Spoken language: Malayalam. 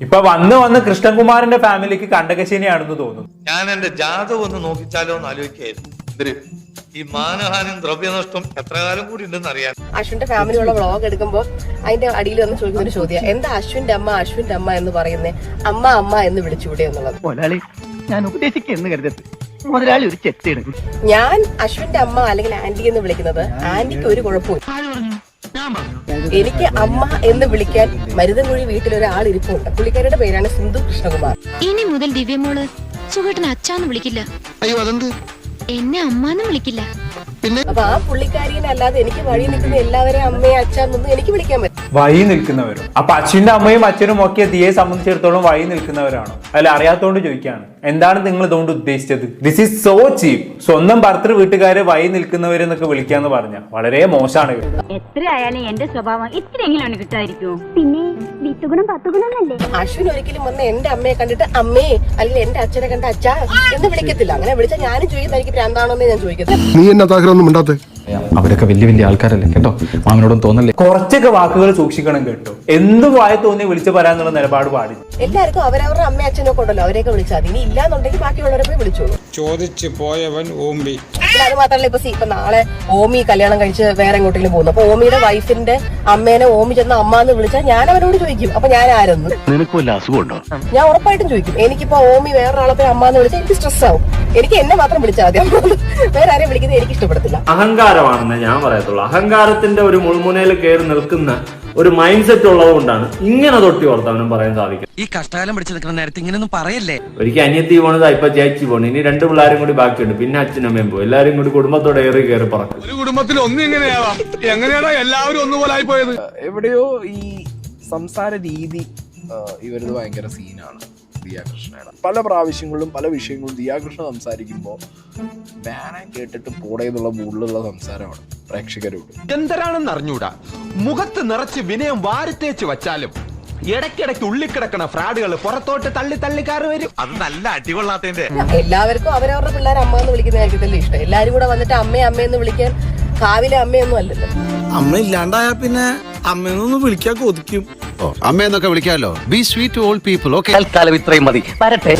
ഇപ്പൊ വന്ന് കൃഷ്ണകുമാറിന്റെ ഫാമിലിക്ക് കണ്ടകശനിയാണെന്ന് തോന്നുന്നു. ഞാൻ എന്റെ ജാതകം ഒന്ന് നോക്കിച്ചാലോ എന്ന് ആലോചിക്കായിരുന്നു. ഈ മാനഹാനും ദ്രവ്യനഷ്ടം എത്ര കാലം കൂടി ഉണ്ടെന്ന് അറിയാൻ. അശ്വിന്റെ ഫാമിലിയുള്ള വ്ളോഗ് എടുക്കുമ്പോൾ അതിന്റെ അടിയിൽ വന്ന് ചോദിക്കുന്ന ഒരു ചോദ്യം, എന്താ അശ്വിന്റെ അമ്മ എന്ന് പറയുന്നേ, അമ്മ എന്ന് വിളിച്ചുകൂടെ എന്നുള്ളത്. ഞാൻ ഉപദേശിക്കുന്നു കരുതത്ത് മുതലാളി ഒരു ചെത്തിയാണ്. ഞാൻ അശ്വിന്റെ അമ്മ അല്ലെങ്കിൽ ആന്റി എന്ന് വിളിക്കുന്നത് ആന്റിക്ക് ഒരു കുഴപ്പമില്ല. എനിക്ക് അമ്മ എന്ന് വിളിക്കാൻ മരുതൻമൊഴി വീട്ടിലൊരാൾ ഇരിപ്പുണ്ട്. പുള്ളിക്കാരുടെ പേരാണ് സിന്ധു കൃഷ്ണകുമാർ. ഇനി മുതൽ ദിവ്യമോള് സുഖേട്ടന് അച്ഛാന്ന് വിളിക്കില്ല. അയ്യോ അതെന്ത്? എന്നെ അമ്മാന്ന് വിളിക്കില്ല. അപ്പൊ ആ പുള്ളിക്കാരിനെ അല്ലാതെ എനിക്ക് വഴി നിൽക്കുന്ന എല്ലാവരെയും അമ്മയെ അച്ഛാന്നൊന്നും എനിക്ക് വിളിക്കാൻ പറ്റും. വഴി നിൽക്കുന്നവരും. അപ്പൊ അച്ഛന്റെ അമ്മയും അച്ഛനും ഒക്കെ ദിയെ സംബന്ധിച്ചിടത്തോളം വഴി നിൽക്കുന്നവരാണ്. അല്ല, അറിയാത്തോണ്ട് ചോദിക്കുകയാണ്, എന്താണ് നിങ്ങൾ ഇതുകൊണ്ട് ഉദ്ദേശിച്ചത്? ദിസ് ഈസ് സോ ചീപ്പ്. സ്വന്തം ഭർത്തൃ വീട്ടുകാരെ വഴി നിൽക്കുന്നവരെന്നൊക്കെ വിളിക്കാന്ന് പറഞ്ഞ വളരെ മോശമാണ്. എത്രയായാലും എന്റെ സ്വഭാവം ഇത്രയെങ്കിലും കിട്ടാതിരിക്കുമോ? പിന്നെ വിത്തുഗുണം പത്തുഗുണമല്ലേ? അശ്വിൻ ഒരിക്കലും വന്ന് എന്റെ അമ്മയെ കണ്ടിട്ട് അമ്മേ അല്ലെങ്കിൽ എന്റെ അച്ഛനെ കണ്ട അച്ഛാ എന്ന് വിളിക്കത്തില്ല. അങ്ങനെ വിളിച്ചാൽ ഞാനും ചോദിക്കുന്നത് എനിക്ക് ഭ്രാന്താണോന്നേ ഞാൻ ചോദിക്കുന്നത്. നീ എന്നാ താക്കറൊന്നും മിണ്ടാത്തെ? അവരൊക്കെ വലിയ ആൾക്കാരല്ലേ കേട്ടോ, മാമിനോടും തോന്നല്ലേ. കുറച്ചൊക്കെ വാക്കുകൾ സൂക്ഷിക്കണം കേട്ടോ. എന്തും വായ തോന്നി വിളിച്ചു പറയാനുള്ള നിലപാട് പാടില്ല. എല്ലാവർക്കും അവരവരുടെ അമ്മ അച്ഛനൊക്കെ ഉണ്ടല്ലോ, അവരെയൊക്കെ വിളിച്ചാൽ മതി. ഇനി ഇല്ലാന്നുണ്ടെങ്കിൽ ബാക്കിയുള്ളവരെ പോയി വിളിച്ചോളൂ. ചോദിച്ചു പോയവൻ ഓമ്പി. അത് മാത്രമല്ല, ഇപ്പൊ നാളെ ഓമി കല്യാണം കഴിച്ച് വേറെ എങ്ങോട്ടെങ്കിലും പോകുന്നു. അപ്പൊ ഓമിയുടെ വൈഫിന്റെ അമ്മേനെ ഓമി ചെന്ന അമ്മ എന്ന് വിളിച്ചാൽ ഞാൻ അവരോട് ചോദിക്കും, അപ്പൊ ഞാൻ ആരെന്ന് നിനക്ക് വല്ല അസുഖമുണ്ടോ? ഞാൻ ഉറപ്പായിട്ടും ചോദിക്കും. എനിക്കിപ്പോ ഓമി വേറൊരാളെ പോയി അമ്മ എന്ന് വിളിച്ചാൽ എനിക്ക് സ്ട്രെസ് ആവും. എനിക്ക് എന്നെ മാത്രം വിളിച്ചാൽ മതി, വേറെ ആരെയും വിളിക്കുന്നത് എനിക്ക് ഇഷ്ടപ്പെടത്തില്ല. അഹങ്കാരമാണെന്ന് ഞാൻ പറയത്തുള്ളൂ. അഹങ്കാരത്തിന്റെ ഒരു മുൾമുനയിൽ കയറി നിൽക്കുന്ന ഒരു മൈൻഡ് സെറ്റ് ഉള്ളത് കൊണ്ടാണ് ഇങ്ങനെ തൊട്ടി വർത്തമാനം പറയാൻ സാധിക്കും. ഈ കഷ്ടകാലം പിടിച്ചു നിൽക്കുന്ന നേരത്തെ ഇങ്ങനെയൊന്നും പറയല്ലേ. ഒരിക്കൽ അനിയത്തി പോണത് ഇപ്പൊ ചേച്ചി പോണു, ഇനി 2 പിള്ളേരും കൂടി ബാക്കിയുണ്ട്, പിന്നെ അച്ഛനമ്മയും പോകും. എല്ലാരും കൂടി കുടുംബത്തോടെ കയറി പറക്കും. ഒരു കുടുംബത്തിൽ ഒന്നും എങ്ങനെയാവാം? എങ്ങനെയാണോ എല്ലാവരും ഒന്നുപോലെ ആയി പോയത്? എവിടെയോ ഈ സംസാര രീതി ഇവരത് ഭയങ്കര സീനാണ്. ദിയാകൃഷ്ണയുടെ പല പ്രാവശ്യങ്ങളിലും പല വിഷയങ്ങളും ദിയാകൃഷ്ണ സംസാരിക്കുമ്പോൾ ബാനെ കേട്ടിട്ട് പോടെ എന്നുള്ള മൂഡിലുള്ള സംസാരമാണ് പ്രേക്ഷകരോട്. എന്തരാണെന്ന് അറിഞ്ഞൂടാ, മുഖത്ത് നിറച്ച് വിനയം വാരിത്തേച്ച് വച്ചാലും ഇടയ്ക്കിടയ്ക്ക് ഉള്ളിക്കിടക്കണ ഫ്രാഡുകൾ പുറത്തോട്ട് തള്ളി കയറി വരും. അത് നല്ല അടികൊള്ളാത്തതിന്റെ. എല്ലാവർക്കും അവരവരുടെ പിള്ളേർ അമ്മ എന്ന് വിളിക്കുന്നതായിരിക്കും ഇഷ്ടം. എല്ലാരും കൂടെ വന്നിട്ട് അമ്മയെന്ന് വിളിക്കാൻ കാവിലെ അമ്മയൊന്നും അല്ലല്ലോ. അമ്മ ഇല്ലാണ്ടായാ പിന്നെ അമ്മയൊന്നും വിളിക്കാൻ കൊതിക്കും. അമ്മയെന്നൊക്കെ വിളിക്കാമല്ലോ. Be sweet to all people. Okay, തൽക്കാലം ഇത്രയും മതി. വരട്ടെ.